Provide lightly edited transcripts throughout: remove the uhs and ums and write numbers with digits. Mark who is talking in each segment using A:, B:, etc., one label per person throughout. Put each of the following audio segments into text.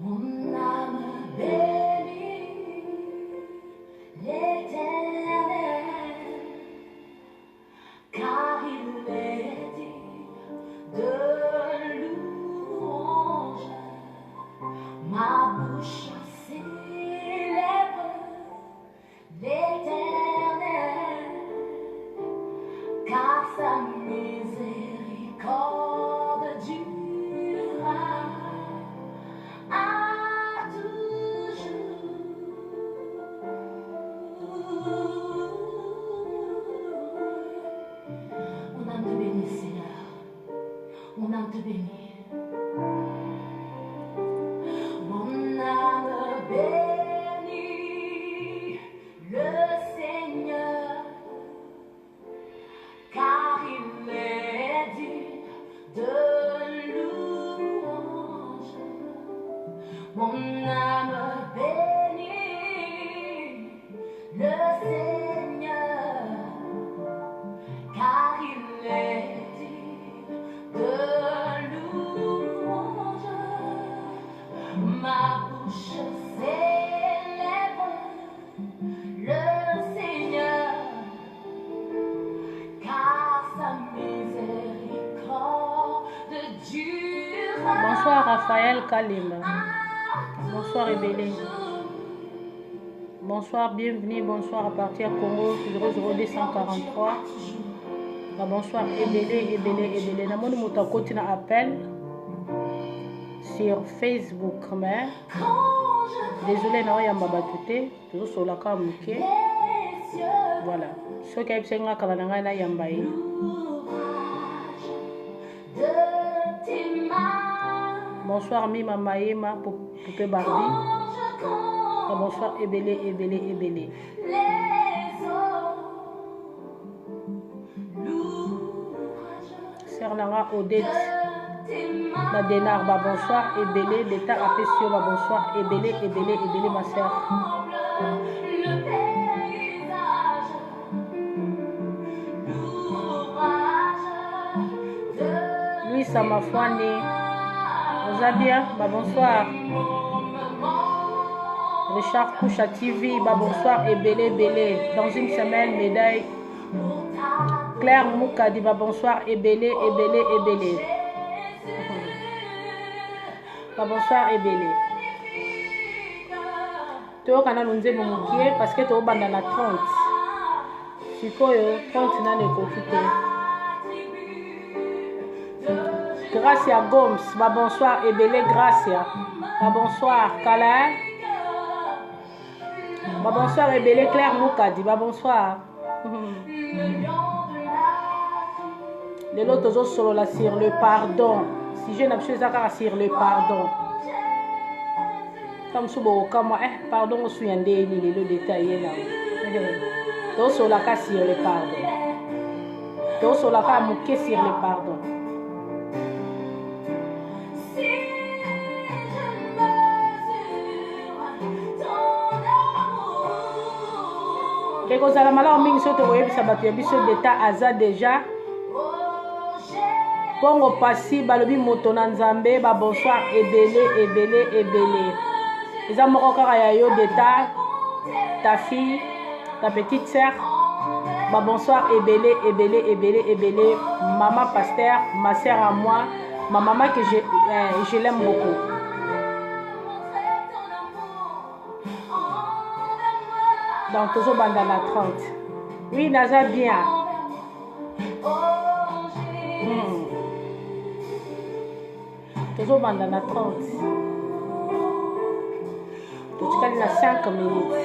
A: Mon âme bénit l'Éternel, car il est digne de louange. Ma bouche célèbre l'Éternel, car sa miséricorde durera à toujours. Mon âme te bénit, Seigneur. Mon âme te bénit. Mon âme bénit le Seigneur, car il est digne de louange. Mon âme bénit le Seigneur, car il est digne de louange. Ma bouche célèbre le Seigneur, car sa miséricorde durera.
B: Bonsoir Raphaël Kalimba. Bonsoir Ebélé. Bonsoir, bienvenue, bonsoir à partir Congo 00243. Bonsoir Ebélé. Namoni Moutako na appel sur Facebook, mais désolé na yamba batute toujours sur la camuke. Voilà. Ce qui est bien quand on a na yamba yi. Bonsoir Mima Maïma Poupée Barbie. Bonsoir Ebélé. Sernanga Odette la Dénar, bonsoir Ebélé. L'état apprécié, bonsoir Ebélé ma sœur. Louis Samafouane. Vous allez bien? Bonsoir. Richard Coucha TV, bonsoir Ebélé. Dans une semaine, médaille. Claire Moukadi, bonsoir Ebélé. Bonsoir Ebélé. Tu as un peu parce que tu as 30. Si tu as 30, tu as Gracia Gomes, bonsoir Ebélé, Gracia. Bonsoir Kala. Bonsoir Ebélé, Claire Moukadi, bonsoir. Les autres solo là sur le pardon. Si je n'ai pas sur le pardon. Comme si comme pardon, je suis un déni, le détail là. Donc sur la cas sur le pardon. Donc sur la cas mouqué sur le pardon. Et quand ça malheur mingi soto oyebi sabatu biso d'état aza déjà. Bongo pasi balobi moto na nzambe ba bonsoir Ebélé. Eza moko kaka ya yo d'état ta fille, ta petite sœur. Ba bonsoir Ebélé. Maman pasteur, ma sœur à moi, ma maman que je l'aime beaucoup. Donc toujours dans la 30. Oui, naza bien. Toujours dans la 30. Tu as 5 minutes.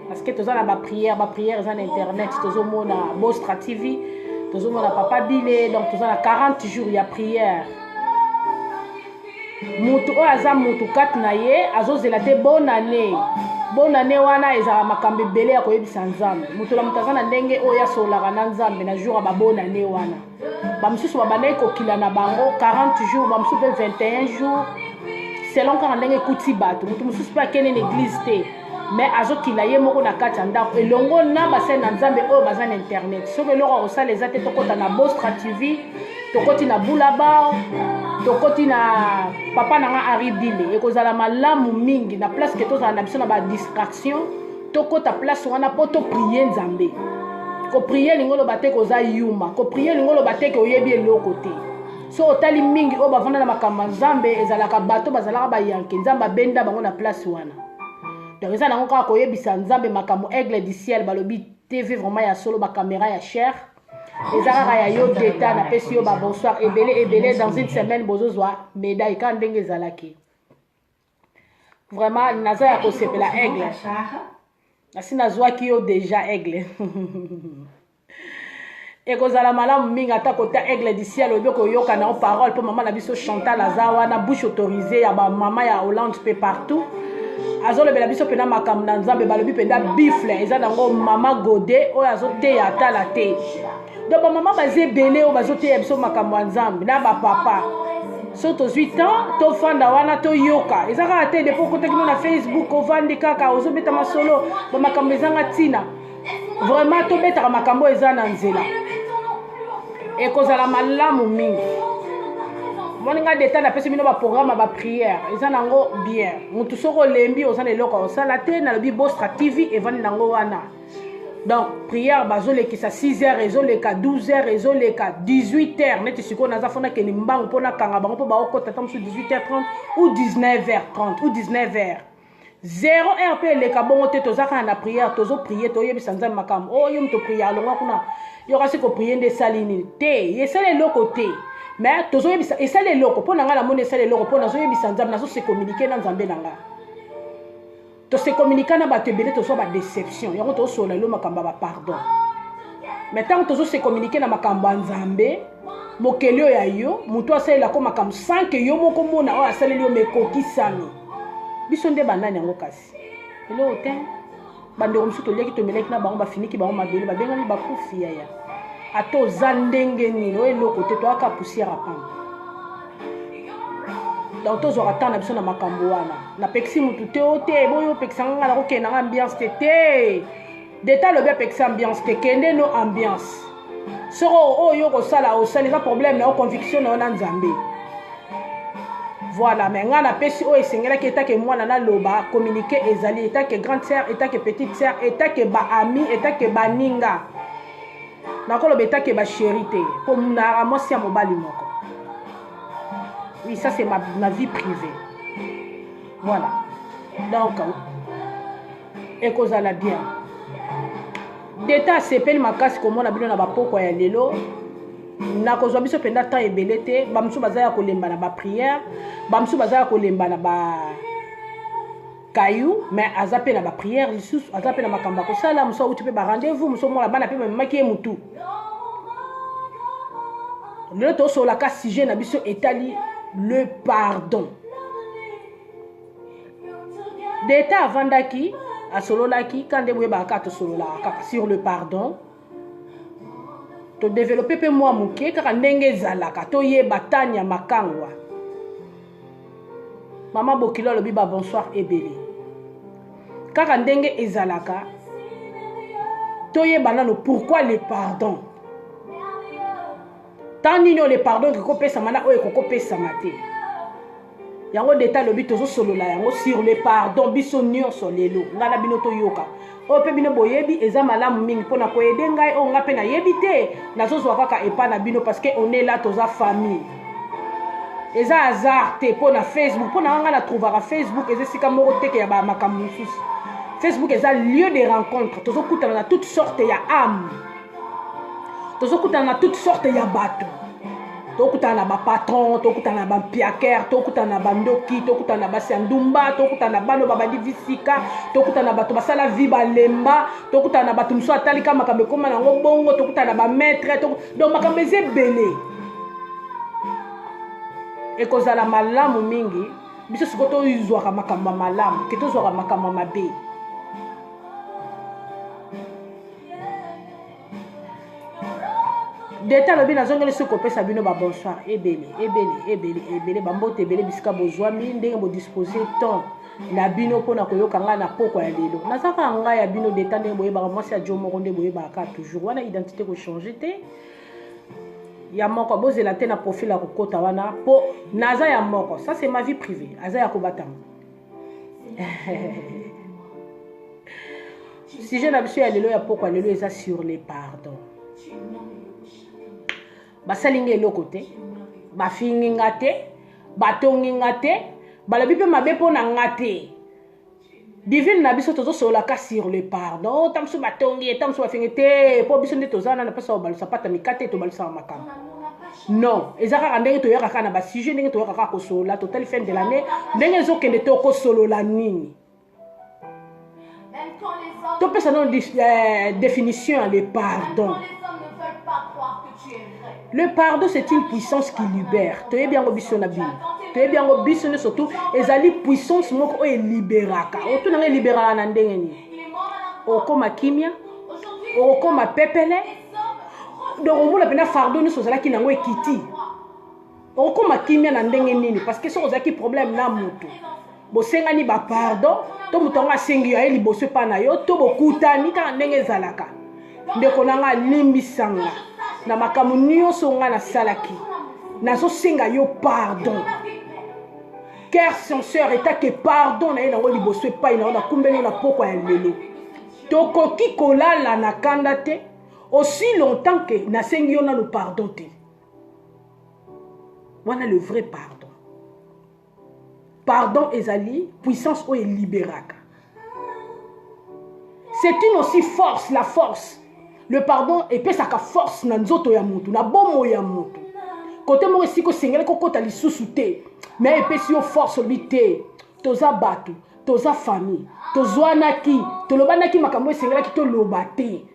B: Parce que tu as la prière sur internet, tu as Bostra TV, tu as Papa Bilé, donc tu as 40 jours, il y a prière. Moutou aza moutou kat na ye, azozela te bonne année. Bonne année wana ezala makambe belé ya koyebisa nzambe. Moutou la mutaza na ndenge oya solaka na nzambe na jour ba bonne année wana. Ba msusu ba bandai kokila na bango 40 jours, ba msusu 21 jours. Selon quand ndenge kuti bato, moutou msusu pa kene l'église te. Mais azokila ye moko na kati ya ndako elongo na basene na nzambe oyo baza na internet. Soki eloko akosala eza te tokota na Bostra TV, tokoti na Boulaba. tokoti na papa nanga Henri Dile ekozala malamu mingi na place que tozala na biso na ba distraction tokota place wana po to prier Nzambe ko prier lingolo bate koza yuma ko prier lingolo bate ke oyebi eloko te so otali mingi o bavanda na makambo Nzambe ezalaka bato bazalaka bayanke Nzambe benda bango na place wana donc eza nango kaka koyebisa Nzambe makambo aigle du ciel balobi TV vraiment ya solo ba caméra ya cher ezalaka ya yo deta na pesi yo ba bonsoir ebele dans une semaine bozozwa médaille quand ndenge ezalaki vraiment naza ya kosepela aigle asi nazwaki yo déjà aigle ekozala malamu mingi ata kota aigle du ciel obi koyoka na parole po mama na biso Chantal aza wana bouche autorisée ya ba mama ya Hollande pe partout azolobela biso pena makambo na Nzambe balobi penda bifle eza nango mama Gode oyo azoteya atala te donc bamama bazebele oyo bazoteya biso makambo ya Nzambe na bapapa so tozwi temps tofanda wana toyoka eza kaka te depo kotekino na Facebook ovandi kaka ozobeta masolo bamakambo ezanga ntina vraiment tobetaka makambo eza na nzela ekozala malamu mingi moninga deta na pesi bino ba programme ba prière eza nango bien mutu soko lembi ozana eloko osala te na lobi Bostra TV evani nango wana donc prière bazolekisa 6h ezoleka 12h ezoleka 18h neti siko naza fona ke ni mbangu pona kanga bango po ba okota tamusu 18h30 ou 19h30 ou 19h 0h pe leka bongo te tozaka na prière tozo prier toyebisa Nzambe makambo oyo mto prière longa kuna yo kasi ko prier nde salini te yesala eloko te mais tozoyebisa esala eloko pona nga na mona esala eloko pona zoyebisa Nzambe nazo se communiquer na Nzambe nanga to se communiquer na bato ebele to so ba déception yango to so la lo makamba ba pardon mais tant to se communiquer na makambo ya Nzambe mokelio ya yo mutu asala ko makambo sans que yo moko mona o asala yo mekoki sami biso nde banani yango kasi elo te bandeko msuto leki to meleki na bango ba finiki bango mabele ba benga ni ba kufi ya ato zandenge nini o eloko te to aka poussière apamba donc tozwaka temps na biso na makambo wana na pekisi mutu te o te boyo pekisa nga na kokende na ambiance te deta lobi apekisa ambiance te kende no ambiance soko oyo kosala osala eza problème na o conviction na yo na Nzambe voilà mais nga na pesi o esengelaki etake mwana na loba communiquer ezali etake grande sœur etake petite sœur etake ba ami etake baninga nakoloba etake ba chérie te po na mwasi ya mobali moko oui ça c'est ma vie privée voilà donc ekozala bien deta sepeli makasi komona bino na bapoko ya lelo nakozwa biso penda temps ebele te bamusu baza ya kolemba na ba prière bamusu baza ya kolemba na ba kayu mais aza pe na ba prière lisusu aza pe na makamba kosala muso uti pe ba rendez-vous muso mona bana pe mamaki e mutu lelo to so la ka sujet na biso etali le pardon deta avandaki asololaki kande boye ba ka to solola kaka sur le pardon to développer pe moi muke kaka ndenge ezalaka to yeba tani ya makangwa mama bokilo lobi ba bonsoir ebele kaka ndenge ezalaka to yeba nano pourquoi le pardon tani no le pardon ko pesa mana oyo ko pesa mate yango deta lobi tozo solola yango sur le pardon biso nyonso lelo ngana bino to yoka o pe bino boyebi eza malamu mingi pona ko aider ngai o nga pe na yebi te nazozwa kaka epa na bino parce que on est là toza famille eza hasard te pona Facebook pona nga na trouvera Facebook eza sika moko te ke ya ba makambo susu Facebook eza lieu de rencontre tozo kutana na toutes sortes ya âme tozo kutana na toutes sortes ya bato tokutana na ba patron tokutana na ba piaker tokutana na bandoki tokutana na basiandumba tokutana na bano babandi visika tokutana na bato basala vi balemba tokutana na bato muso atalika makambo ekoma nango bongo tokutana na ba maître donc makambo ezebele ekozala malamu mingi biso siko tozwaka makambo malamu ke tozwaka makambo mabe deta lobi nazongeli soki kopesa bino ba bonsoir ebele bambote ebele bisika bozwami ndenge bodispose temps na bino mpona koyoka ngai na poko ya lelo nazaka ngai ya bino deta ndenge boyebaka mwasi ya jo moko nde boyebaka toujours wana identité kochange te ya moko bozela te na profil ya kokota wana po naza ya moko. Ça c'est ma vie privée. Aza ya kobatama. Si je n'ai pas lelo ya poko lelo eza sur les pardons. Basalinga eloko te, bafingi nga te, batongi nga te, balobi mpe mabe mpo na nga te. Divine na biso tozosolaka sur le pardon. Tamso batongi, tamso bafingi te, po biso nde tozana na pesa obalusa pata mikate tobalusa makambo. Non, ezaka ndenge toyaka kana ba sujet ndenge toyaka ka kosola total fin de l'année, ndenge ezokende to kosolola nini. To pesa non définition le pardon. Le pardon c'est une puissance qui libère. Tu es bien obisson na bino. Tu es bien obisson surtout ezali puissance moko o libéraka. O to na libéraka na ndenge ni. O koma kimia, o koma pepele. Donc on voit pena fardeau nous ozala ki nango ekiti. O koma kimia na ndenge nini parce que so ozala ki problème na mutu. Bo senga ni ba pardon, to mutonga sengi ya liboso pa na yo, to bokutani ka ndenge zalaka. Ndeko nanga limbisanga. Na makamu nyonso nga na salaki nazo senga yo pardon car son sœur eta que pardon na ye nango liboso epai na kumbeli na poko ya lelo tokoki kolala na kanda te aussi longtemps que na sengi yo nanu pardon te. Wana le vrai pardon. Pardon ezali puissance oyo libéraka. C'est une aussi force, la force. Le pardon epesaka force na nzoto ya mutu na bomo ya mutu kote mo esiko sengele kokota lisusu te mais epesi yo force obité toza batu toza famille tozwanaki tolobanaki makambo esengela ki toloba te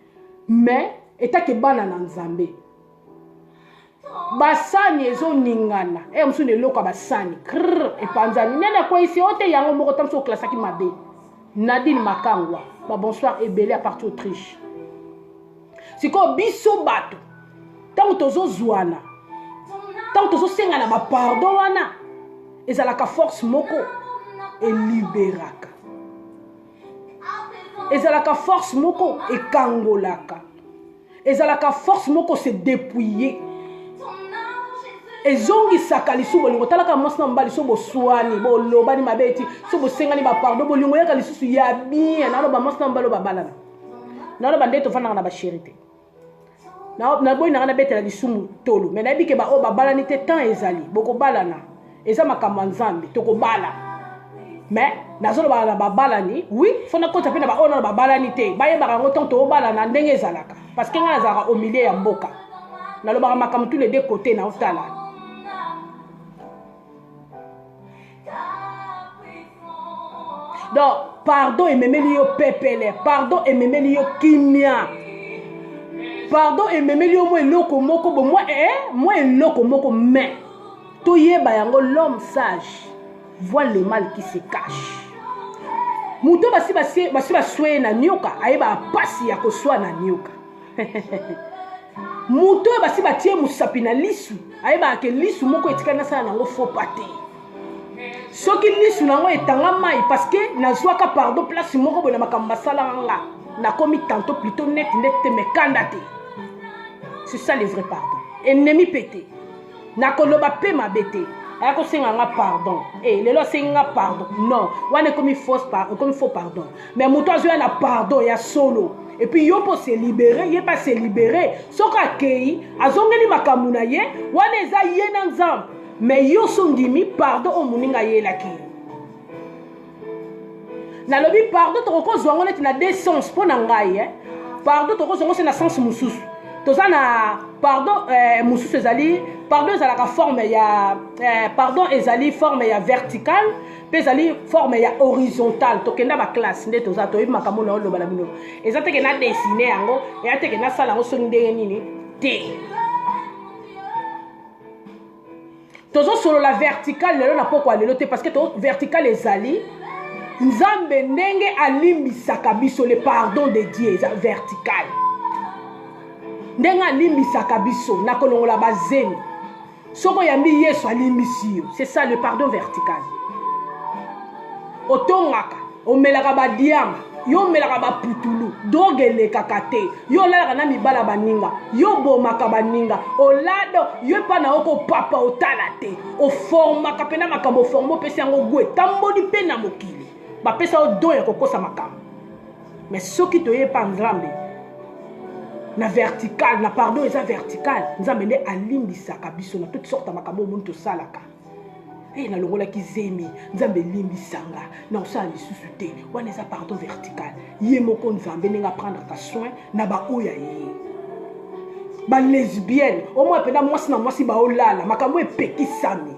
B: mais etake bana na nzambe basani ezoningana musu ne loka basani epanzani nene kwa isi ote yango moko tamso klasaki mabe Nadine Makangwa ba bonsoir ebele à partir Autriche. Siko biso bato tango tozo zwana tango tozo senga na ba pardon wana ezalaka force moko elibéraka ezalaka force moko ekangolaka ezalaka force moko se dépouiller ezongisaka lisusu bolingo talaka mwasi na mobali so boswani bolobani mabeti so bosengani ba pardon bolingo yaka lisusu ya bien naloba mwasi na mobali babalana naloba nde tofandaka na bashérité na boyi na betela lisumu tolo mais nayebi ke ba o babalani te temps ezali bokobalana eza makambo nzambe tokobala mais nazoloba na babalani oui fona kota pe na ba o na babalani te bayebaka ngo tant tobalana ndenge ezalaka parce que nga nazalaka au milieu ya mboka nalobaka makambo tous les deux côtés na otala. Donc pardon ememeli yo pepele, pardon ememeli yo kimia, pardon ememeli yo mo eloko moko bo moi eloko moko mais to yeba yango l'homme sage voit le mal qui se cache. Muto basi baswe na nyoka ayeba pasi ya koswa na nyoka. Muto basi batie musapi na lisu ayeba ke lisu moko etikana sana nango faux pate. Soki lisu nango etanga mai parce que nazwaka pardon place moko bona makamba sala nga na komi tantôt plutôt net me kandate. C'est ça le vrai pardon. Ennemi pété. Na koloba pe mabete. Ayako senga nga pardon. Lelo senga pardon. Non, wane komi faux pardon. Mais muto azwa na pardon ya solo. Et puis yo pour se libérer, il pas se libérer. Soka kei azongeli makambu na ye, wane eza ye na nzambe. Mais yo sondimi pardon o muninga ye la ki. Na lobi pardon to ko zwango net na deux sens pour na ngai Pardon to ko zwango c'est na sens mususu. Toza na pardon mususu ezali pardon ezalaka forme ya pardon ezali forme ya verticale. Pe ezali forme ya horizontale tokenda ba classe nde toza to yima makambo na oloba na bino eza teke na dessiner yango ya teke na sala ngo so ndenge nini te tozo solo la verticale lelo na poko lelo te parce que to verticale ezali nzambe ndenge alimbisaka biso le pardon de Dieu eza verticale ndenge alimbisaka biso na kolongola bazemi soko yambi Yesu alimbisi yo c'est ça le pardon vertical. Otongaka, omelaka badiama, yo melaka ba putulu drogue le kakate yo la na mibala baninga yo bomaka baninga olado yo pa na oko papa otalate o forma kapena makambo formo pesi yango gwe tambodi pe na mokili ba pesa o do ya kokosa makambo mais soki to ye pa nzambe na vertical na pardon eza vertical nzambe nde alimbisaka biso na toute sorte makambo omuntu tosalaka na longolaki zemi nzambe limbisanga na osala lisusu te wana eza pardon vertical ye moko nzambe ndenge aprendraka soin na baoyo ye balesbienne omoi mpena mwasi na mwasi baolala makambo epekisami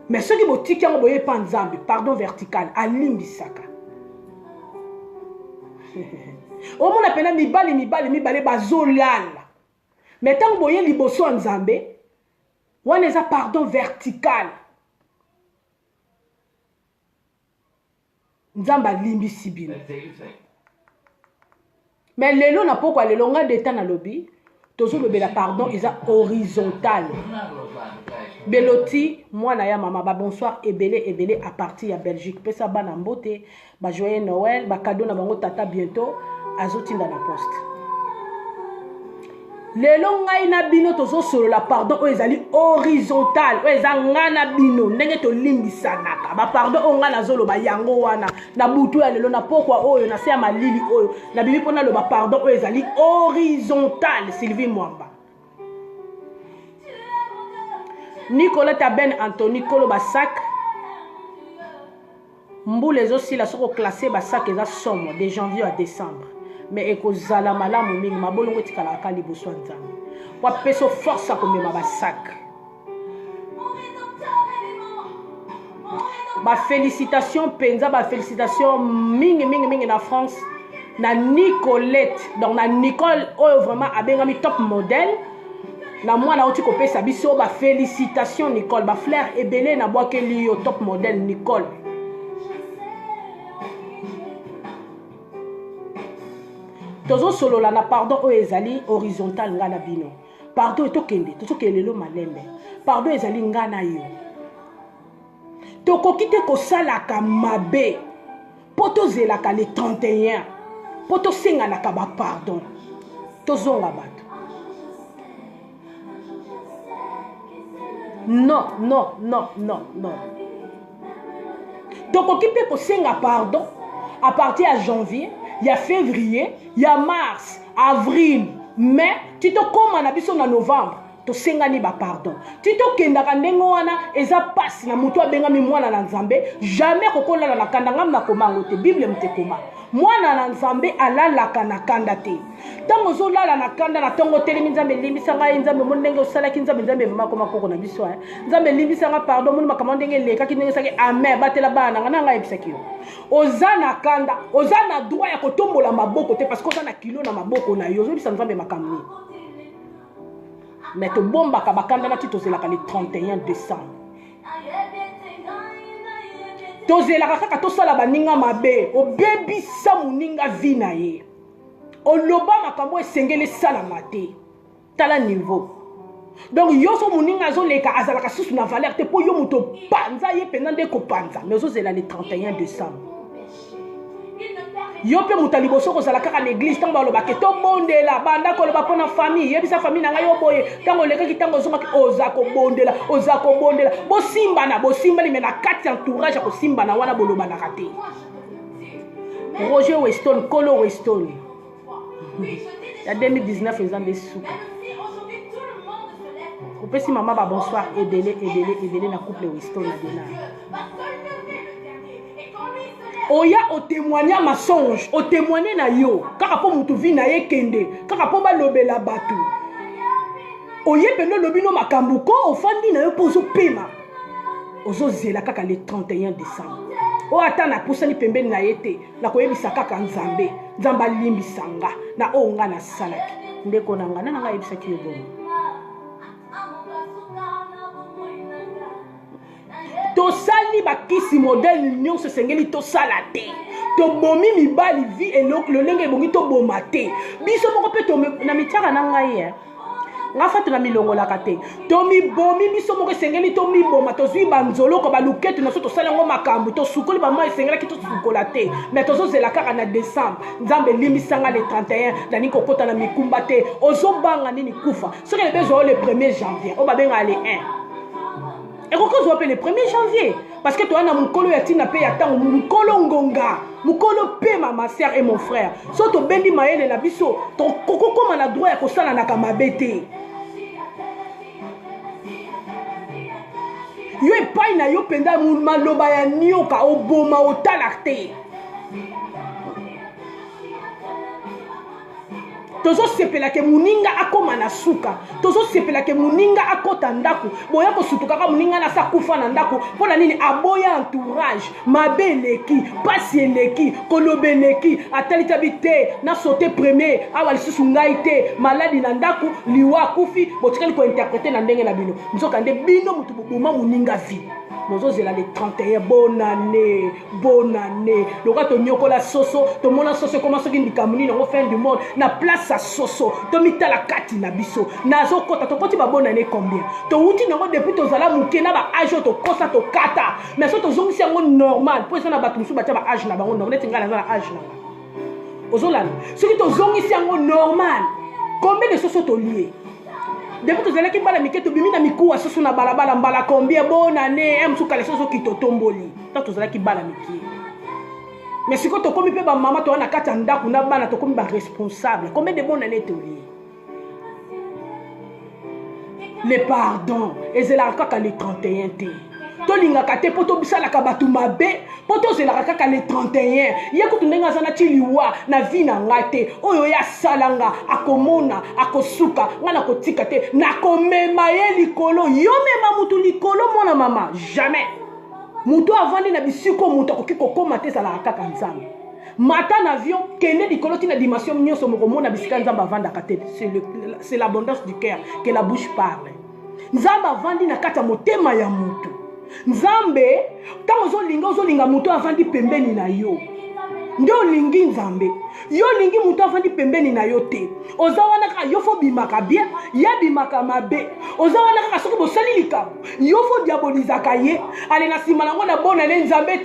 B: mais soki botiki yango boye pa nzambe pardon vertical alimbisaka omona mpena mibale bazolala mais ntango boye liboso ya nzambe wana eza pardon vertical nzambe alimbisi bino mais lelo na pokwa lelo nga deta na lobi tozolobela pardon eza horizontal beloti mwana ya mama ba bonsoir ebele à partir ya Belgique pesa bana mbote ba joyeux Noël ba cadeau na bango tata bientôt azotinda na poste lelo ngai na bino tozo solo la pardon o ezali horizontal o ezanga na bino ndenge to limbisanaka ba pardon o nga na zolo ba yango wana na butu ya lelo na pokwa oyo na se ya malili oyo na bibi pona lo ba pardon o ezali horizontal Sylvie Mwamba Nicolas Taben Anthony Kolo Basak Mbou les aussi la soko classé Basak eza somme de janvier à décembre mais ekozala malamu mingi mabolongo etikala ka liboso nzambe kwa peso force akomema basak ba félicitations penza ba félicitations mingi na France na Nicolette donc na Nicole oyo vraiment abengami top modèle na mwana oti kopesa biso ba félicitations Nicole ba fleur ebele na bwakeli yo top modèle Nicole tozo solo la na pardon o ezali horizontal nga na bino pardon etokende tozokende malembe pardon ezali nga na yo tokoki te kosalaka mabe po tozelaka le 31 po tosenganaka ba pardon tozonga bato non tokoki pe kosenga pardon à partir ya janvier il y a février, il y a mars, avril, mai, tu te comme na biso na novembre, to sengani ba pardon. Tu te kendaka ndengo wana eza passe na mutu abengami mwana na nzambe, jamais kokola na kandanga na komango te Bible mte koma. Mwana na nzambe alalaka na kanda te. Tango zo lala na kanda na tongo telemi nzambe limbisa nga nzambe mo ndenge osalaki nzambe mama koma koko na biso nzambe limbisa nga pardon mo makama ndenge leka ki ndenge saki amen batela bana nga nga ebisaki yo. Oza na kanda, oza na droit ya kotombola maboko te parce que oza na kilo na maboko na yo zo bisa nzambe makamni. Mais to bomba ka bakanda na titozelaka le 31 décembre. Tozelaka kaka tosala baninga mabe obebisa muninga vi na ye oloba makambo esengeli salama te tala niveau donc yo so muninga azoleka azalaka susu na valeur te po yo moto panza ye pena nde kopanza mais ozozela le 31 décembre yo pe muta liboso kozala kaka l'église tango balobake tobondela banda koloba mpona famille yebisa famille na ngai yo boye tango olekaki tango ozongaki oza kobondela bosimbani me na kati entourage ya kosimbana wana bolobanaka te Roger Weston Kolo Weston ya 2019 eza nde suka opesi mama ba bonsoir ebele na couple Weston na dena oya o témoigner mensonge o témoigner na yo kaka po mutu vi na ye kende kaka po balobela batu oye peno lobino makambo ko ofandi na yo po ozopema ozozela kaka le 31 décembre o ata na pusani pembeni na ye te na koyebisa kaka nzambe alimbisanga na o nga na salaki ndeko na nga nanga yebisaki yo bomo tosali bakisi modèle nyonso sengeli tosala te tobomi mibali vi eloko lolenge ebongi toboma te biso moko mpe na mitiaka na ngai nga fatu na milongolaka te tomibomi biso moko esengeli tomiboma tozwi banzoloko baluketu na so tosala yango makambo tosukoli bamwa esengelaki tosukola te mais tozozela kaka na décembre nzambe elimbisanga le 31 nani kokota na mikumba te ozobanga nini kufa soki lebezwa le 1er janvier oyo babengaka le 1 ekoki ozwa mpe le 1er janvier parce que toza na mokolo ya ntina mpe ya ntango mokolo ngonga mokolo mpe ma sœur et mon frère so tobendi mayele na biso tokokoma na droit ya kosalanaka mabe te yo epai na yo mpenza maloba ya nioka oboma otala te tozosepelake moninga akoma na suka tozosepelake moninga akota ndako boya kosutukaka moninga na sa kufa na ndako mpona nini aboya entourage mabe eleki pasi eleki koloba eleki atalitabi te na sote premier awa lisusu ngai te maladi na ndako liwa akufi botikali kointerprete na ndenge na bino nzoka nde bino motu boboma moninga vi nozozela le 31 bonne année loka tonyokola soso tomona soso koma soki ndikamu nini yango fin du monde na place ya soso tomitala kati na biso nazokota tokoti ba bonne année combien touti nango depuis tozala moke na ba age oyo tokosa tokata mais so tozongisi yango normal po eza na bato mosusu batia ba age na bango neti ngai naza na age na nga ozolala soki tozongisi yango normal combien de soso tolie depuis tozalaki bala mike tobimi na mikuwa soso na balabala mbala combien bonne année msuka le soso kitotomboli ta tozalaki bala mike mais sikoyo tokomi mpe bamama toza na kati ya ndako na bana tokomi baresponsable combien de bonne année tolie le pardon ezelaka kaka le 31 te tolingaka te mpo tobisalaka bato mabe mpo tozelaka kaka le 31 ye kutu ndenge aza na ti liwa na vi na ngai te oyo ye asalanga akomona akosuka ngai nakotika te nakomema ye likolo yo mema mutu likolo mwana mama jamais mutu avandi na bisiko mutu akoki kokoma te ezalaka kaka nzambe mata na avion kende likolo tina dimension nyonso mokomona bisika nzambe avandaka te c'est l'abondance du cœur que la bouche parle nzambe avandi na kati ya motema ya mutu nzambe ntango ozolinga mutu avandi pembeni na yo nde olingi nzambe yo olingi mutu avandi pembeni na yo te oza wana kaka yo fo bimaka bien ye bimaka mabe oza wana kaka soki bosali likambo yo fo diabolizaka ye ale na nsima nango na bona ne nzambe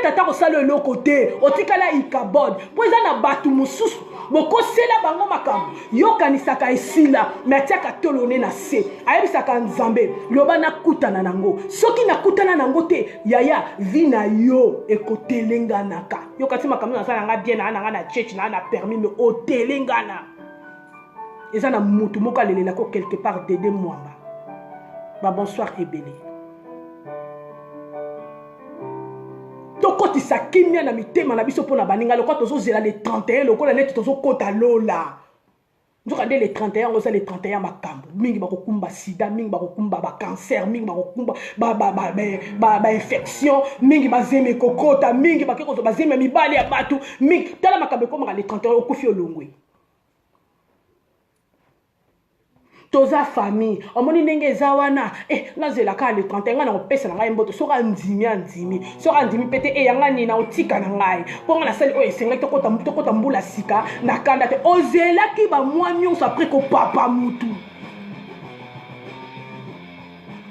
B: tata kosala eloko te otikala ikabod mpo eza na bato mosusu bokosela bango makambo yokanisaka esila me atiaka tolone na se ayebisaka nzambe loba nakutana nango soki nakutana nango te yaya vi na yo ekotelenganaka yokati makambo nasala nanga bien nanga na church na permis me otelengana eza na mutu moko alelelako quelque part Dede Mwamba bonsoir ebele tokotisa kimia na mitema na biso mpona baninga lokola tozozela le 31 lokola neti tozokota lola nzoka nde le 31 oza le 31 makambo mingi bakokumba sida mingi bakokumba bacancer mingi bakokumba bainfection mingi bazeme kokota mingi bakekozo bazeme mibali ya bato mingi tala makambo ekomaka le 31 okufi olongwe toza famille omoni ndenge eza wana nazelaka le 31 nga na kopesa na ngai mboto soki andimi soki andimi pete yanga nina otika na ngai mpo nga nasali oyo esengaki tokota mbula sika na kanda te ozelaki bamwa nyonso apres kopapa mutu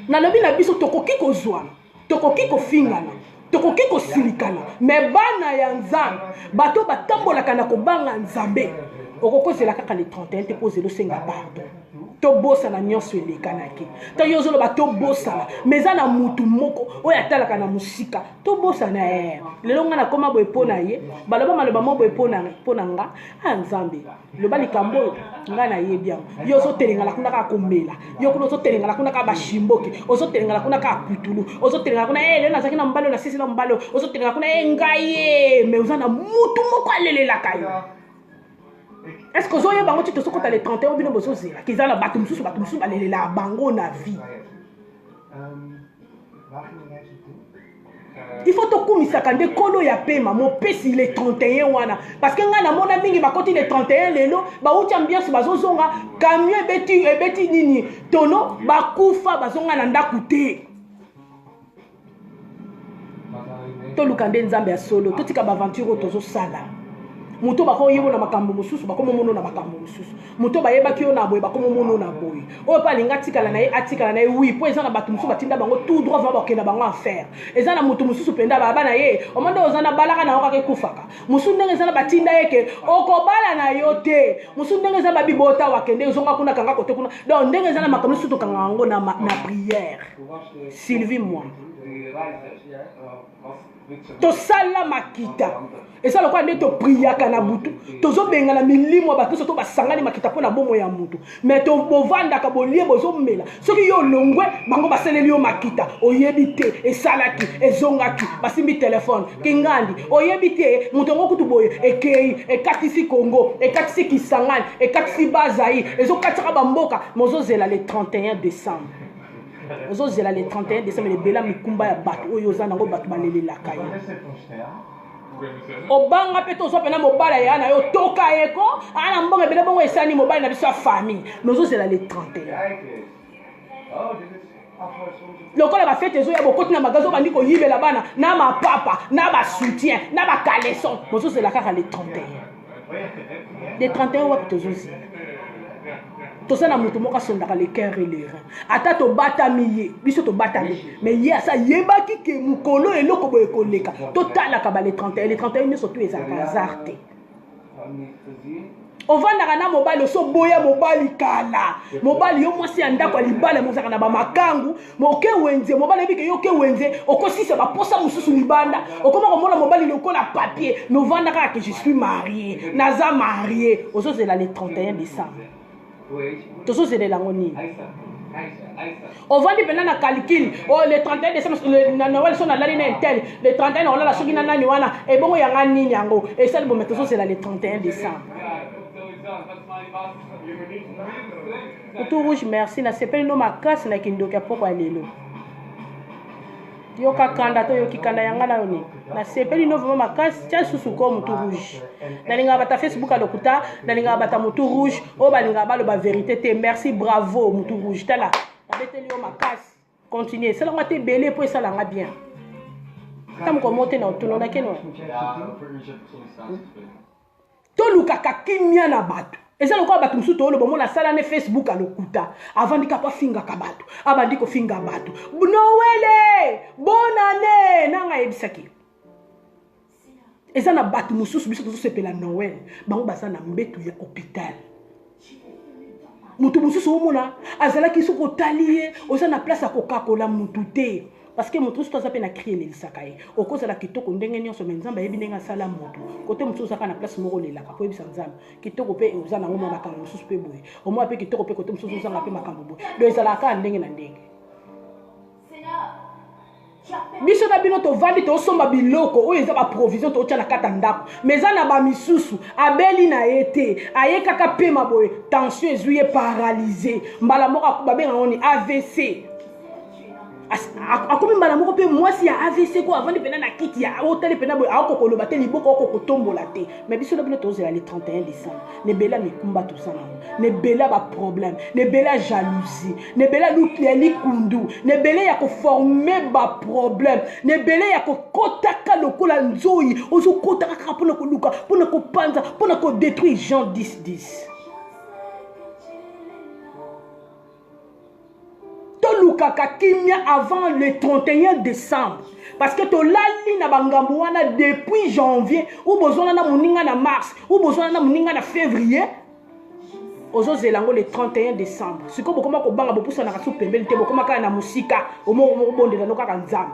B: nalobi na biso tokoki kozwana tokoki kofingana tokoki kosilikana me bana ya nzambe bato batambolaka na kobanga nzambe okokozela kaka le 31 te mpo ozela osenga pardon tobosana nyonso elekanaki to yo ozoloba tobosana me eza na mutu moko oyo atalaka na mosika tobosana lelo nga nakoma boye mpo na ye baloba maloba mo boye mpo na nga nzambe loba likambo oyo nga nayebi yango yo ozotelengala kuna kaka komela yo kuna ozotelengala kuna kaka bashimboki ozotelengala kuna kaka putulu ozotelengala kuna lelo nazalaki na mobali oyo nasisi na mobali oyo ozotelengala kuna ngai ye me oza na mutu moko alelelaka yo. Est-ce que vous avez dit que vous avez 31 bino bozozela qu'ils ala bato mususu balela bango na vie. Il faut to kumisa kande kolo ya pema mo pesi le 31 wana parce que nga na mona mingi bakoti le 31 lelo ba uti ambiance bazozonga camion ebeti nini tono bakufa bazonga na ndaku te. To lukande nzambe ya solo to tika ba aventure tozo sala. Muto ba ko yebo na makambo mususu ba ko mono na makambo mususu. Muto ba yeba ki yo na boy ba ko mono na boy. O pa linga tikala na ye atikala na ye oui po eza na batu mususu batinda bango tout droit va ba kenda bango en faire. Eza na mutu mususu penda ba na ye. O mondo ozana balaka na okake kufaka. Musu ndenge eza na batinda yeke okobala na yo te. Musu ndenge eza ba bibota wakende ozonga kuna kanga kote kuna. Donc ndenge eza na makambo mususu kanga ngo na prière. Sylvie moi. To sala makita esa lokwa nde to priaka na butu tozo benga na milimo ba to basangani makita pona bomo ya mutu mais to bovanda ka bolie bozo mela soki yo longwe bango baseleli yo makita oyebi te esalaki ezongaki basimbi telefone kingandi oyebi te mutu ngo kutu boye ekei ekatisi Congo ekatisi Kisangani ekatisi Bazai ezokataka bamboka mozozela le 31 décembre. Ozozela le 31 décembre le bela mikumba ya batu oyo za nango batu balelelaka ye. Obanga pe tozo pena mobala ya na yo toka eko ana mbonga bela bongo esani mobala na biso ya famille. Ozozela le 31. Lokola ba fête ezo ya bokoti na magazo bandi ko yibela bana na mapapa na ba soutien na ba caleçon. Ozozela kaka le 31. Le 31 wa tozozi. Tosa na mutu moka sondaka le cœur et le rein. Ata to batamiye, biso to batami. Mais ya sa yebaki ke mukolo eloko boye koleka. Totala ka ba le 31, le 31 ne surtout ezaka hasardé. Ovandaka na mobali so boya mobali kala. Mobali yo mwasi andako libala mozaka na ba makangu, moke wenze mobali bike yo ke wenze, okosisa ba posa mususu libanda. Okoma komona mobali lokola papier, no vandaka que je suis marié, naza marié. Ozozela le 31 décembre. Tout c'est de l'angoni. On va dire na calcul. Oh le 31 décembre na Noël son na la ligne interne. Le 31 on a la soki na nani wana e bongo ya ngani nyango. Et ça le moment tout c'est le 31 décembre. Tout rouge merci na sepeli no makasi na kindoka poko lelo. Yoka kanda to yoki kanda yanga na yoni. Na sepeli no vraiment makasi tia susu ko mutu rouge. Na linga bata Facebook alokuta, na linga bata mutu rouge, o ba linga ba lo ba vérité te merci bravo mutu rouge tala. Na beteli yo makasi. Continuez, ça la te belé pour ça la nga bien. Tam ko monter na otuno na keno. To lukaka kimia na batu. Eza lokwa batu musuto olo bomo na sala ne Facebook alokuta avant dika pa finga kabatu abandi ko finga batu Noël bonne année nanga ebisaki eza na batu mususu biso to sepela Noël bango basa na mbetu ya hôpital mutu mususu omona azala ki soko talie oza na place akokakola mutu te parce que mutu mususu aza pe na crier lelisaka ye okozala kitoko ndenge nyonso me nzambe ayebi ndenge asala mutu kote mutu ozaka na place moko lelaka po yebisa nzambe kitoko pe oza nango mwa makambo mosusu pe boye omwa pe kitoko pe kote mosusu ozanga pe makambo boye do ezalaka ndenge na ndenge biso na bino tovandi tosomba biloko oyo eza baprovision tootya na kata ndako me eza na bamisusu abeli na ye te aye kaka pema boye tension ezwi ye paralyse mbala moko babenga ngo ni AVC akomi mbala moko pe mwasi ya AVC ko avandi pena na kiti ya hôtel pena boye akokoloba te liboko okokotombola te mais biso na bino tozela le 31 décembre ne bela mikumba tosala ne bela ba problème ne bela jalousie ne bela likundu ne bela ya koformer ba problème ne bela ya kokotaka lokola nzoyi ozokotaka kaka mpona koluka mpona kopanza mpona kodétruire Jean 10:10. Lukaka kimia avant le 31 décembre parce que to lali na bangambo wana depuis janvier ou bozona na muninga na mars ou bozona na muninga na février ozo zelango le 31 décembre siko bokoma ko banga bopusa na kasu pembeli te bokoma kala na musika omo bondela no kaka nzambe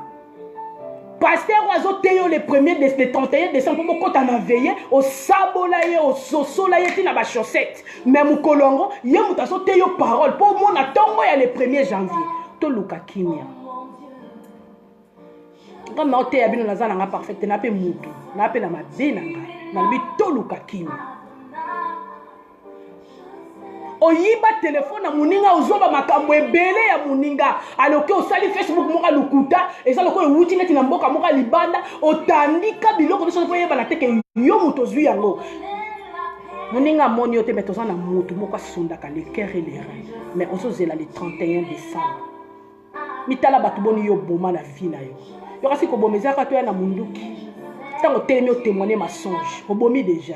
B: pasteur ozo teyo le 31 décembre pour kota na veiller au sabola ye au sosola ye tina ba chaussette même kolongo ye mutaso teyo parole pour mona tongo ya le 1er janvier to luka kimia kama ote ya bino nazana nga parfait na pe mutu na pe na madena nga na bi to luka kimia oyiba telefone na muninga ozoba makambo ebele ya muninga aloke osali Facebook moka lukuta eza loko ewuti neti na mboka moka libanda otandika biloko biso po yeba na teke yo mutu ozwi yango muninga moni ote beto na mutu moko asundaka le cœur et les reins mais ozozela le 31 décembre mitala batu boni yo boma na vie na yo yo kasi ko bomezaka to ya na munduki Tango telemi o témoigner mensonge. Obomi déjà.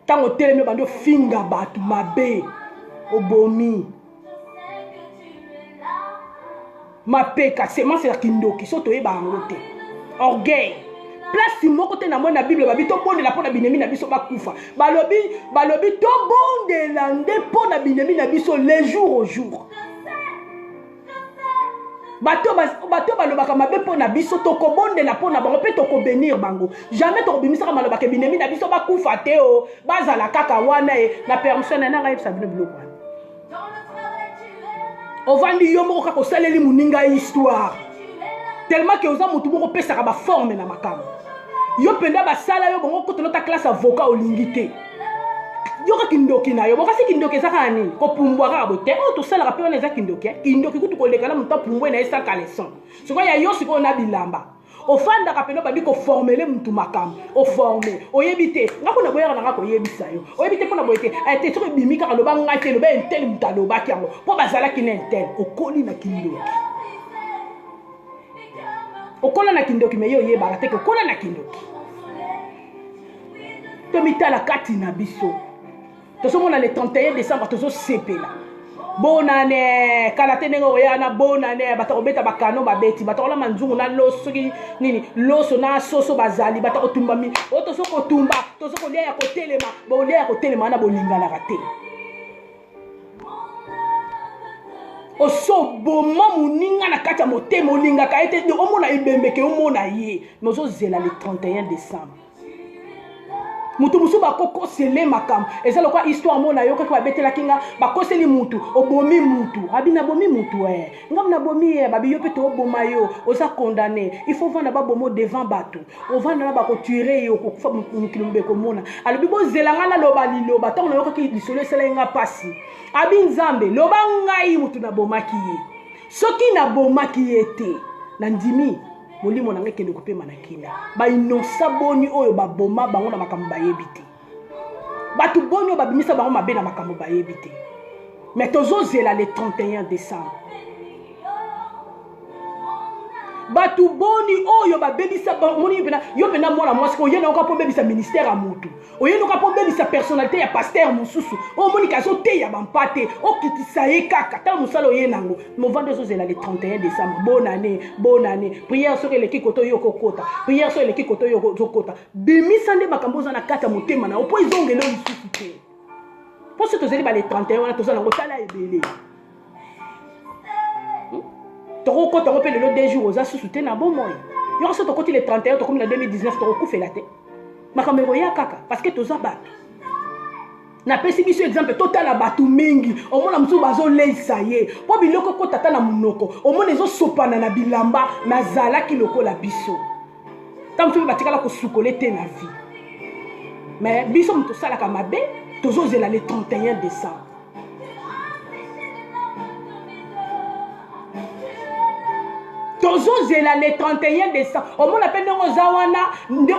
B: Tango telemi bando finga batu mabe. Obomi. Ma peka, c'est moi c'est la kindoki. Soto e ba ngote. Orgueil. Place moko te na mo na Bible babi to bonde la pona binemi na biso bakufa. Balobi to bonde la nde pona binemi na biso les jours au jour. Bato balobaka mabe pona biso toko bonde la pona bango pe toko bénir bango. Jamais toko bimisaka malobaka binemi na biso bakufa te o. Bazala kaka wana e na permission na nga yebisa bino biloko wana. Ovandi yo moko kaka osaleli muninga histoire. Tellement que oza mutu moko pesaka ba forme na makambo. Yo penda ba sala yo bongo ko tonota classe avocat olingité. Yo ka kindoki na yo boka si kindoki saka nini ko pumbwa ka bote o to sala ka pe on eza kindoki kindoki kutu ko lekala muta pumbwe na esa ka leçon. Siko ya yo siko na bilamba. Ofanda ka peno bandi ko former mutu makambo o former oyebite ngako na boyaka na ngako yebisa yo oyebite pona boyete ate soko bimika ka loba ngate loba intel mutalo ba kyango po bazala kina intel okoli na kindoki. Okola na kindoki me yo yeba te ko kola na kindoki. To mitala kati na biso. To somo na le 31 décembre to so sepela. Bonane kala tenengo oyana bonane batakobeta bakano babeti batakola manzungu na loso nini loso na soso bazali batakotumba mi o to so kotumba to so kolia ya kotelema bolia ya kotelema na bolingana kate. Oso boma muninga na kati ya motema olinga ka ete omona ibembeke omona ye nozo zela le 31 décembre mutu musu bakoko sele makam eza lokwa histoire mona yo kaka babetela kinga bakoseli mutu obomi mutu abina bomi mutu ngam na bomi babi yo pete oboma yo oza condamné il faut vendre ba bomo devant bato o vendre na bako tuer yo ko kufa mukilumbe ko mona alobi bo zelanga na loba liloba tango na yo kaka lisolo selenga pasi abi nzambe loba ngai mutu na bomaki ye soki na bomaki ete na ndimi molimo nanga kende kopema na kina ba inosa boni oyo ba boma bango na makambo bayebite batu boni oyo babimisa bango mabe na makambo bayebite mais tozo zela le 31 décembre batu boni oyo babebisa moni pena yo pena mwana mwasi ko yena okapo bebisa ministère a mutu oyena okapo bebisa personnalité ya pasteur mususu o moni kazo te ya bampate o kitisa ye kaka ta musalo yenango mo vendre zo zela le 31 décembre bonne année prière sur le kikoto yo kokota prière sur le kikoto yo kokota bimisa nde makambo za na kata motema na opo izongelo lisusu te po se tozeli ba le 31 wana tozala ngo tala ebele toko ko toko pe le 2 jours oza susu te na bon moyo yo so toko ti le 31 toko na 2019 toko kufela te makambo ya kaka parce que toza bato na pesi biso exemple total batu mingi omona musu bazo leisa ye po biloko ko tata na munoko omona ezo sopana na bilamba na zala ki lokola biso tam tu batikala ko sukole te na vie mais biso mutu sala ka mabe tozo zela le 31 décembre tozo zela le 31 décembre omona pe ndongo zawana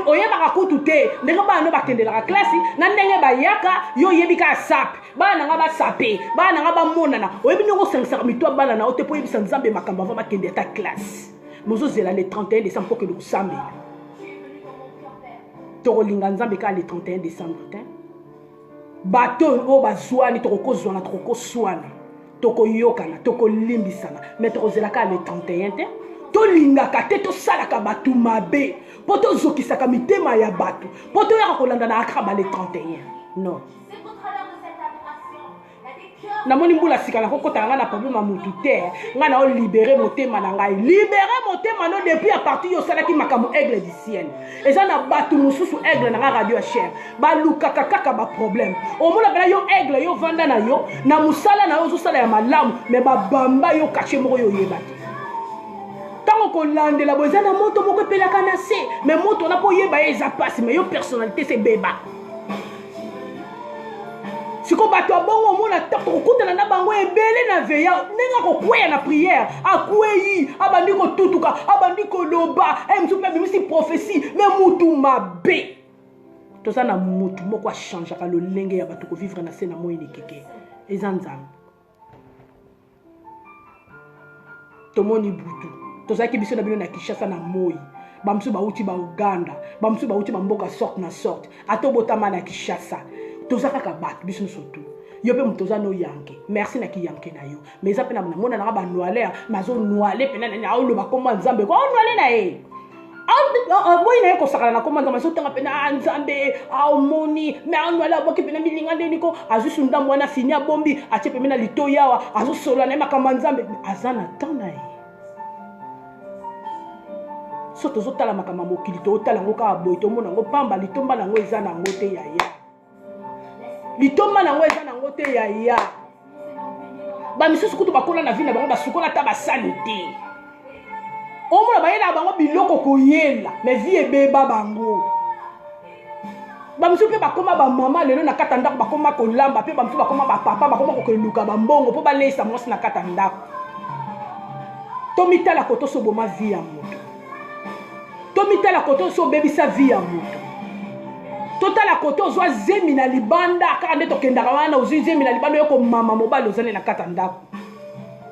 B: oyeba kutu te ndenge bana bakendela ka classe na ndenge bayaka yo yebika sape bana nga ba sape bana nga ba monana oyebi ndongo 500 mitwa bana na ote po yebisa nzambe makamba va bakende ta classe mozo zela le 31 décembre pour que le sambe to linga nzambe ka le 31 décembre te bato o bazwani to ko zwana to ko swana to ko yokana to ko limbisana mais to zela ka le 31 te to linga kate to salaka batu mabe poto zokisaka mitema ya batu poto ya kolanda na akaba le 31 non na moni mbula sikala kokota nga na problème mutu te nga na o libérer motema na ngai libérer motema no depuis à partir yo salaki makambo aigle du ciel eza na batu mususu aigle na radio cher ba lukaka kaka ba problème o mona bela yo aigle yo vanda na yo na musala na yo zo sala ya malamu mais ba bamba yo caché moko yo yebati tango kolandela boza na moto moko epelaka na se mais moto na po yeba eza passe mais yo personnalité c'est beba siko bato abongo mona tokokutana na bango ebele na veya ndenge kokweya na prière akweyi abandi kotutuka abandi koloba msusu mpe bimisi prophétie mais mutu mabe toza na mutu moko achangeaka lolenge ya bato kovivre na se na moyini keke eza nzambe tomoni butu tozalaki biso na bino na Kinshasa na moi bamsu bauti ba Uganda bamsu bauti bamboka sorte na sorte atobotama na Kinshasa tozaka ka bat biso sotu yo pe mutoza no yanke merci na ki yanke na yo mais ça pe na mona na ba noaler mazo noaler pe na aolo ba koma nzambe ko noaler na e boy na ko sakala na koma nzambe so tanga pe na nzambe aomoni mais noaler boki pe na milinga ndeni ko azusu ndambo na fini bombi ache pe na lito yawa azo solo na makamba nzambe azana tana e so tozotala makamba mokili totala ngo ka boy to mona ngo pamba litomba nango eza nango te yaya litomba nango eza nango te yaya ba misusu kutu bakola na vie na bango basukola ta basali te omona bayela bango biloko koyela mais vie ebeba bango ba misusu pe bakoma ba mama lelo na kata ndako bakoma kolamba pe ba misusu bakoma ba papa bakoma kokeluka ba mbongo po ba lesa mwasi na kata ndako to mitala koto so boma vie ya moto to mitala koto so bebisa vie ya moto totala koto zwa zemi na libanda kaka nde tokendaka wana ozwi zemi na libanda yoko mama mobali ozane na kata ndako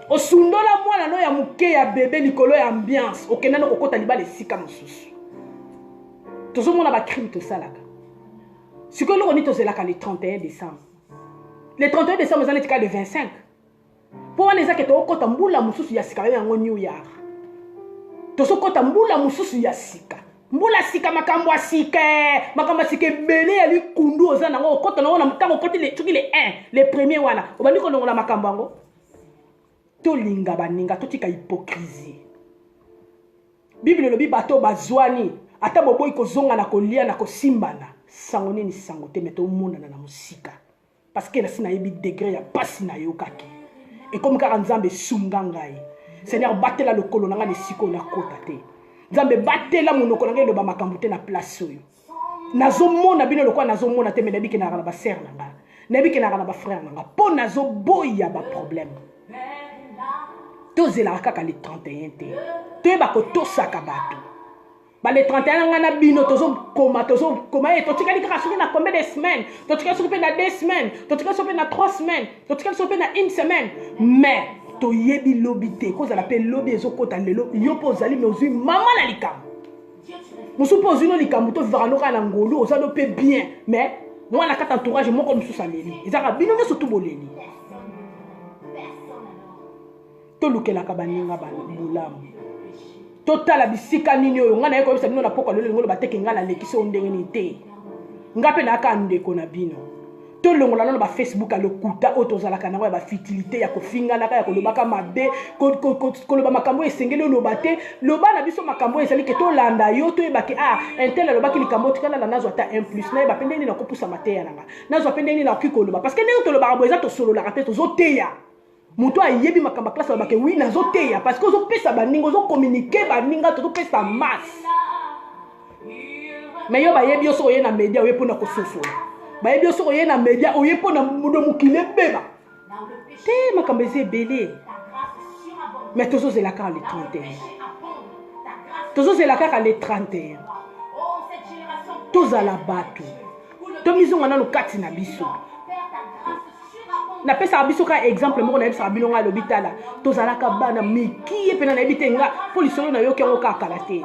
B: osundola mwana no ya moke ya bebe likolo ya ambiance okenda no kokota libala esika mosusu tozomona bacrime tosalaka sikoyo eloko nini tozelaka le 31 décembre le 31 décembre eza neti ka le 25 mpo wana eza ke tookota mbula mosusu ya sika bayo yango new year tozokota mbula mosusu ya sika mbula sika makambo asika ebele ya likundu oza nango okota nango na ntango okoti soki le 1 le premier wana obandi kolongola makambo yango tolinga baninga totika hypocrisie bible elobi bato bazwani ata boboyi kozonga na kolia na kosimbana sango nini sango te me tomonana na mosika parce que nasi nayebi degré ya pasi nayokaki ekomi kaka nzambe esunga ngai seigneur batela lokolo na ngai na esika oyo nakota te nzambe batela monoko na ngai eloba makambo te na place oyo nazomona bino lokola nazomona te me nayebi ke nayaka na basere na ngai nayebi ke nayaka na bafrère na ngai mpo nazoboya baproblème tozelaka kaka le 31 te toyeba kotosaka bato ba le 31 ngai na bino tozokoma totikali kaka soki na combien de semaines totikali soki mpe na 2 semaines totikali soki mpe na 3 semaines totikali soki mpe na 1 semaine mais toyebi lobi te kozala mpe lobi ezokota lelo yo mpo ozali me ozwi mama na likambo mosusu mpe ozwi no likambo tovivaka no kaka na ngolu oza no mpe bien mais mwana kata entourage moko mosusu aleli ezaka bino nyonso tu boleli tolukelaka baninga bolamu totala bisika nini oyo nga naye koyebisa bino na poko lelo lingo bateke nga nalekisi oyo ndenge nini te nga mpe nayaka ndeko na bino tolongola nano bafacebook alokuta oyo tozalaka nango ya bafutilité ya kofinganaka ya kolobaka mabe koloba makambo esengeli oloba te loba na biso makambo ezali ke tolanda yo toyebake intel alobaki likambo tikalala nazwa ata 1+ nayeba mpe ndenge nini nakopusa mateya nanga nazwa mpe ndenge nini nakoki koloba parce que ndenge tolobaka bo eza tosololaka te tozoteya moto ayebi makambo classe alobake wi nazoteya parce que ozopesa baninga ozokommunike baninga tozopesa masse mais yo bayebi yo soki oye na media oye mpona kososola bayebi yo soki oye na media oye mpona modo mokili ebeba te makambo eza ebele mais tozozela kaka le 31 tozozela kaka le 31 tozala bato tomizonga nano kati na biso napesaka biso ka exemple moko nayebisaka bino nga alobi tala tozalaka bana mikie mpena nayebi te nga mpo lisolo nayoki yango kaka kala te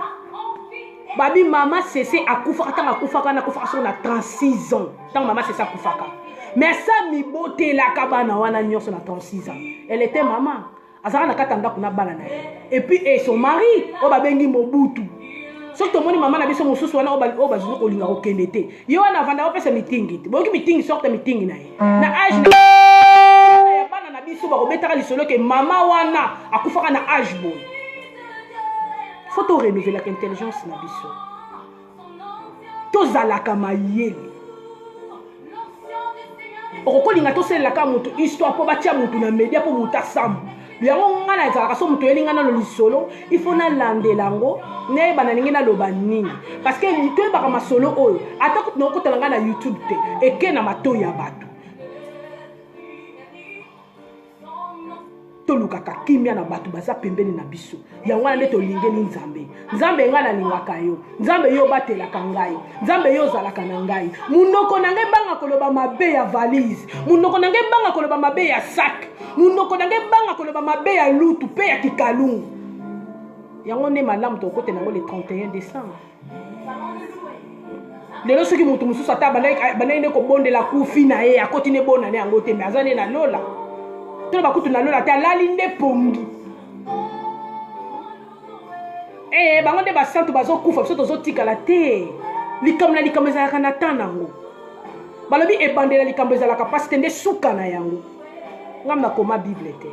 B: babi mama sese akufaka ntango akufaka nakufaka soko na 36 ans ntango mama sese akufaka mais sa mibotelaka bana wana nyonso na 36 ans elle était maman azalaka na kati ya ndako na bana na ye et puis son mari oyo babengi Mobutu soki tomoni mama na biso mosusu wana oyo bazwi kolinga kokende te ye wana avanda opesa mitingi te boyoki mitingi sorte mitingi na ye na age ya bana na biso bakobetaka lisolo ke mama wana akufaka na age boye faut torenouvelaka intelligence na biso tozalaka mayele okokolinga tosalelaka moto histoire mpo batia motu na media mpo motu asambu yango nga na ezalaka so moto oyelinga nano lisolo ifo nalandela yango nayeba na ndenge naloba nini parce que toyebaka masolo oyo ata kutu nakokotala nga na YouTube te eke na matoi ya bato tolukaka kimia na bato baza pembeni na biso yango wana nde tolingeli nzambe nzambe nga nalingaka yo nzambe yo batelaka ngai nzambe yo ozalaka na ngai munoko na ngai banga koloba mabe ya valise munoko na ngai banga koloba mabe ya sac munoko na ngai banga koloba mabe ya lutu mpe ya kikalungu yango nde malamu tokote nango le 31 décembre lelo soki mutu mususu ata bandai nde kobondela kufi na ye akoti ne bona ne yango te me aza nde na lola to bakutu na lola te alali nde pongi bango nde basantu bazokufa biso tozotikala te likambo na likambo ezalaka na temps nango balobi ebandela likambo ezalaka mpasi te nde suka na yango ngam nakoma bible te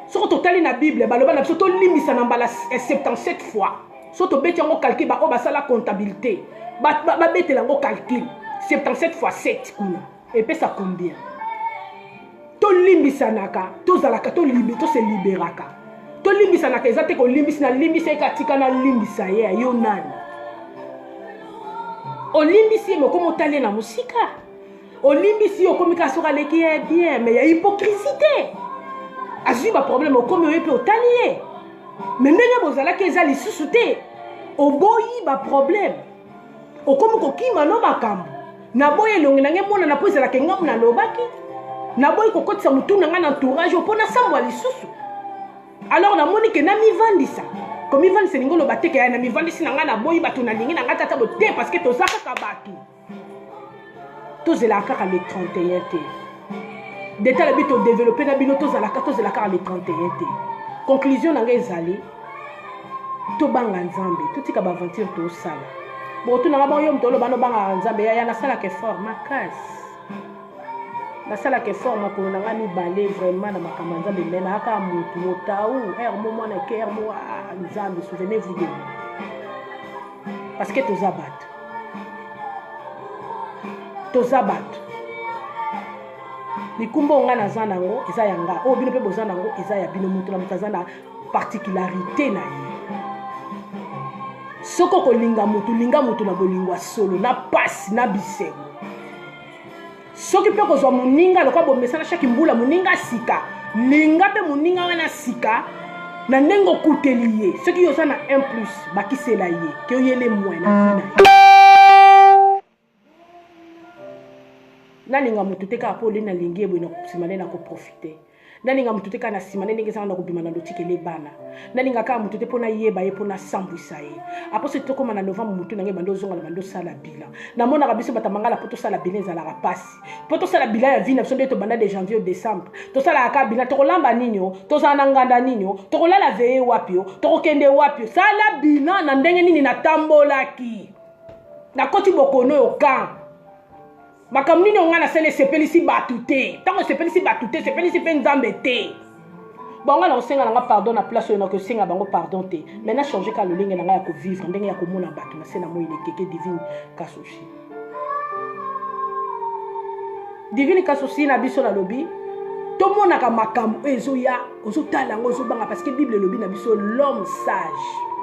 B: soko totali na bible baloba na biso tolimbisa na mbala 77 fois so tobeti yango calcul baoyo basala comptabilité babetela yango calcul 77 fois 7 kuna epesa combien tolimbisanaka tozalaka toseliberaka tolimbisanaka eza te kolimbisi na limbisa ye katika na limbisa ye yo nani olimbisi ye moko motali na mosika olimbisi ye okomi ka soki aleki ye bien mais ya hypocrisie te azwi baproblème okomi oye mpe otali ye me ndenge bozalaki eza lisusu te oboyi baproblème okomi kokima no makambo naboyi elongi nange monana mpo ezalaka engamu nalobaki naboyi kokotisa motu na nga na entourage mpo nasambwa lisusu alors namoni ke namivandisa komivandisa elingi oloba te ke ya namivandisi na nga naboyi bato nalingi na nga tata bo te parce que toza kaka bato tozelaka kaka le 31 te detala bi todeveloppe na bino tozelaka kaka le 31 te conclusion na nga ezali tobanga nzambe totika baaventure tosala botu na nga bango yo moto oloba nobangaka nzambe ya nasalaka effort makasi nasalaka effort makolo na nga mibale vraiment na makambo ya nzambe me nayaka motu motau mo mwana eke mo nzambe souvenez-vous de moi parce que toza bato likumba onga naza nango eza ya nga oyo bino mpe boza nango eza ya bino moto na moto aza na particularité na ye soko kolinga motu linga motu na bolingwa solo na pasi na bisengo soki mpe kozwa moninga lokwa bomesana chaque mbula moninga sika linga mpe moninga wana sika na ndenge okuteli ye soki yoza na 1 plus bakisela ye ke oyele mwa na vina nalinga motu te kaka mpo ole nalingi ye boye na nsima nde na koprofite nalinga motu te kaka na nsima nde ndenge ezanga na kobima na lotikele bana nalinga kaka motu te mpo nayeba ye mpo nasambwisa ye apo soki tokóma na novembre motu nange bando ozonga na bando osala bilan namonaka biso bato mangala mpo tosala bilan ezalaka mpasi mpo tosala bilan ya vi na biso nde tobanda de janvier au décembre tosalaka kaka bilan tokolamba nini o tozala na nganda nini o tokolala veye wapi o tokokende wapi o sala bilan na ndenge nini natambolaki nakoti bokono oyo kan makambo nini onga nasala esepelisi bato te ntango esepelisi bato te esepelisi mpe nzambe te bonga na kosenga nanga pardon na place oyo na kosenga bango pardon te mai na change ka lolenge na ngai ya kovivre ndenge ya komona bato na se na moi lekeke divine kasushi divine kasushi na biso na lobi tomonaka makambo oyo ezoya ozotala yango ozobanga parce que bible elobi na biso l'homme sage.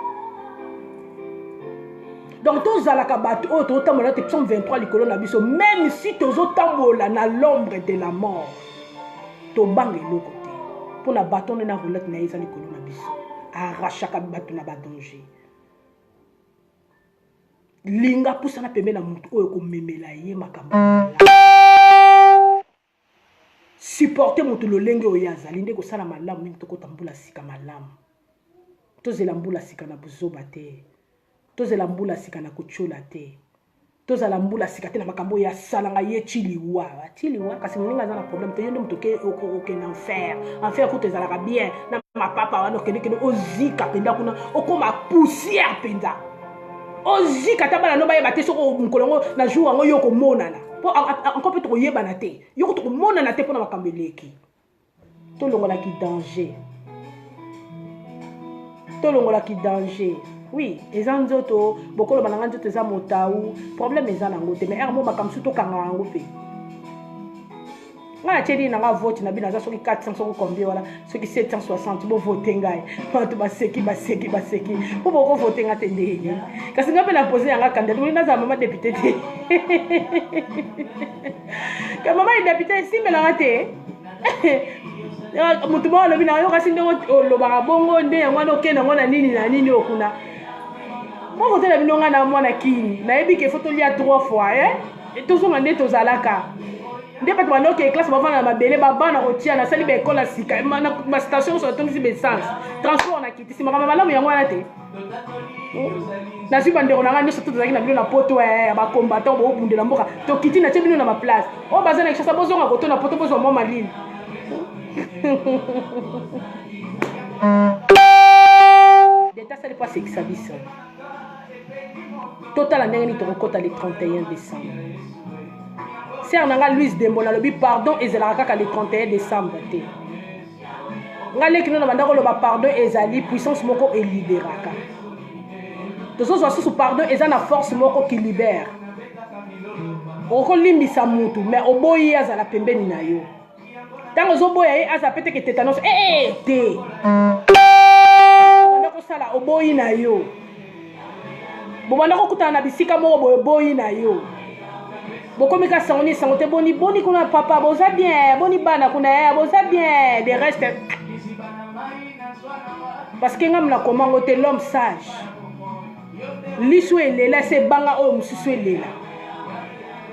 B: Donc tozalaka bato oyo tozotambola te psaume 23 likolo na biso même si tozotambola na l'ombre de la mort tobanga eloko te mpona bato nde na roulette na ye eza likolo na biso arrachaka bato na badanger linga pusana pembe na motu oyo komemela ye makambo supporte motu lolenge oyo azali nde kosala malamu mingi tokota mbula sika malamu tozela mbula sika na buzoba te tozela mbula sika na kuchola te tozala mbula sika te na makambo ya salanga ye chiliwa kasi moninga aza na problème te yo nde moto oke na enfer kuta ezalaka bien na mapapa wana okendekende ozika mpenza kuna okoma poussière mpenza ozika ta bana no bayeba te soko mokolo yango na jour yango yo komonana mpo encore mpe tokoyebana te yoko tokomonana te mpona makambo eleki tolongolaki danger oui eza nzoto bokolo bananga nzoto eza motau problème eza nango te mais ermo makambo su tokanga yango mpe nga atyeli nanga vote na bino aza soki 400 soki combien wala soki 760 bovote ngai bato baseki mpo bokovote nga te ndenge kasi nga mpe na pose yanga candidat oli nazala mama député te ka mama député esimbelanga te motu bao alobi na yo kasi ndenge olobaka bongo nde yango wana okende yango na nini okuna mo vote na bino nga na mwana kini nayebi ke fo tolia 3 fois tozonga nde tozalaka nde bato bandoke classe bavanda na mabele babana kotia na sali baekole ya sika bastation nyonso batongisi baessence transport na kiti nsima kama malamu yango wana te nazwi bandeko na ngai nyonso to tozalaki na bino na poto ya bacombatant boobundela mboka tokiti na tie bino na baplace oyo baza na kishasa bozonga koto na poto bozwa mwa malili leta asali po asekisa biso totala ndenge nini tokokota le 31 décembre ser na nga Louise Dembo nalobi pardon ezalaka kaka le 31 décembre te nga leki no na bandako loba pardon ezali puissance moko eliberaka tozozwa susu pardon eza na force moko ki libère okolimbisa mutu mais oboyi ye azala pembeni na yo ntango ozoboya ye aza pe teke tétanos te banda kosala oboyi na yo bobanda kokutana na bisika moko boyeboyi na yo bokomi ka sango ni sango te boni kuna papa boza bien boni bana kuna boza bien de reste parce que ngam na komango te l'homme sage lisu elela se banga oyo mosusu elela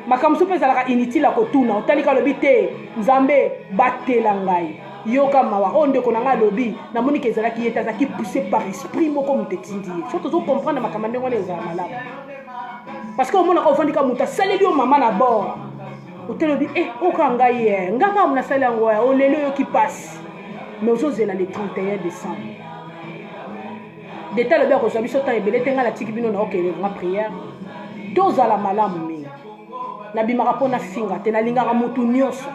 B: makambo mpe ezalaka inutile ya kotuna otalika alobi te nzambe batela ngai yoka mawa oyo ndeko na ngai alobi namoni ke ezalaki ye te azalaki poussé par esprit moko moto etindi ye so tozokomprendre makambo ndenge wana ezala malamu parce que omonaka ofandika moto asaleli yo mama na bord otelobi oka ngai ye ngaka monasali yango oleli oyoki pasi mais ozozela le 31 décembre deta alobi akozwa biso temps ebele te ngai natiki bino na okende nga prière tozala malamu mingi nabimaka mpo na finga te nalingaka motu nyonso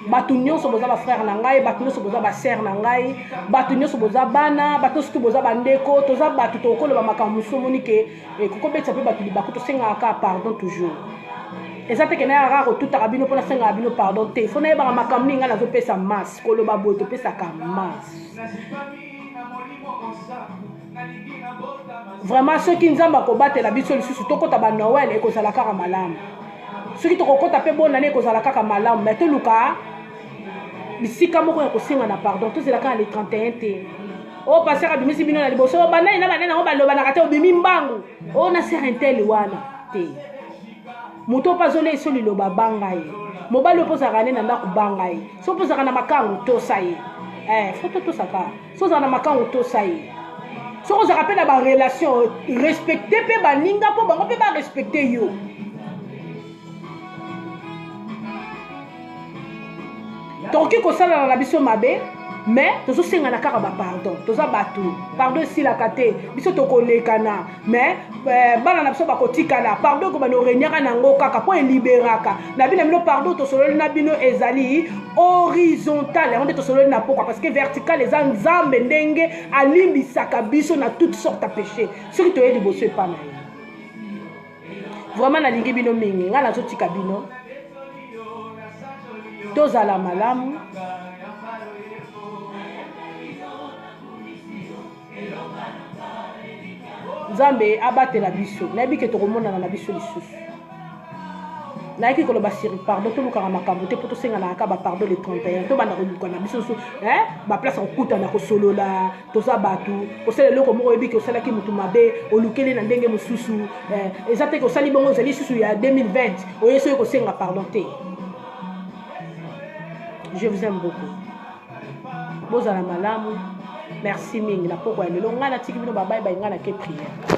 B: bato nyonso boza bafrère na ngai bato nyonso boza basere na ngai bato nyonso boza bana bato nyonso boza bandeko toza bato tokoloba makambo mosusu omoni ke kokobetisa mpe bato libaku tosengaka kaka pardon toujours eza teke na yaka kotutaka bino mpona sengaka bino pardon te fo nayebaka makambo nini ngai nazopesa masse koloba boye topesaka masse vraiment soki nzambe akobatela biso lisusu tokota banoel ekozala kaka malamu soki tokokota mpe bonane ekozala kaka malamu mais toluka bisika moko ya kosenga na pardon tozela kaka le 31 te oyo paster abimisi bino na liboso banani na banani yango balobanaka te obimi mbangu oyo na ser intel wana te moto mpo azolia eso liloba banga ye mobali oyo mpozalaka ne na ndako banga ye so mpozalaka na makango tosa ye foto tosaka so ozalaka na makango tosa ye soko ozalaka mpe na barelation respecte mpe baninga mpo bango mpe barespecte yo tokoki kosalana na biso mabe mais tozosengana kaka bapardon toza bato pardon esilaka te biso tokolekana mais bana na biso bakotikala pardon ekobana orenyaka nango kaka mpo eliberaka na bino bino pardon tosololi na bino ezali horizontal yango nde tosololi na pokwa parce que vertical eza nzambe ndenge alimbisaka biso na toute sorte ya péché soki toye liboso epa na ye vraiment nalingi bino mingi ngai nazotika bino tozala malamu nzambe abatela biso nayebi ke tokomonana na biso lisusu nayaki koloba siri pardon tolukaka makambo te mpo tosengana kaka bapardon le 31 tobanda koluka na biso susu baplace okutana kosolola toza bato kosala eloko moko oyebi ke osalaki motu mabe olukeli na ndenge mosusu eza te ke osali bongo ezali susu ya 2020 oye soki kosenga pardon te. Je vous aime beaucoup. Bozala malamu. Merci mingi na poko ya lelo ngana tiki bino bye bye ngana ke prière.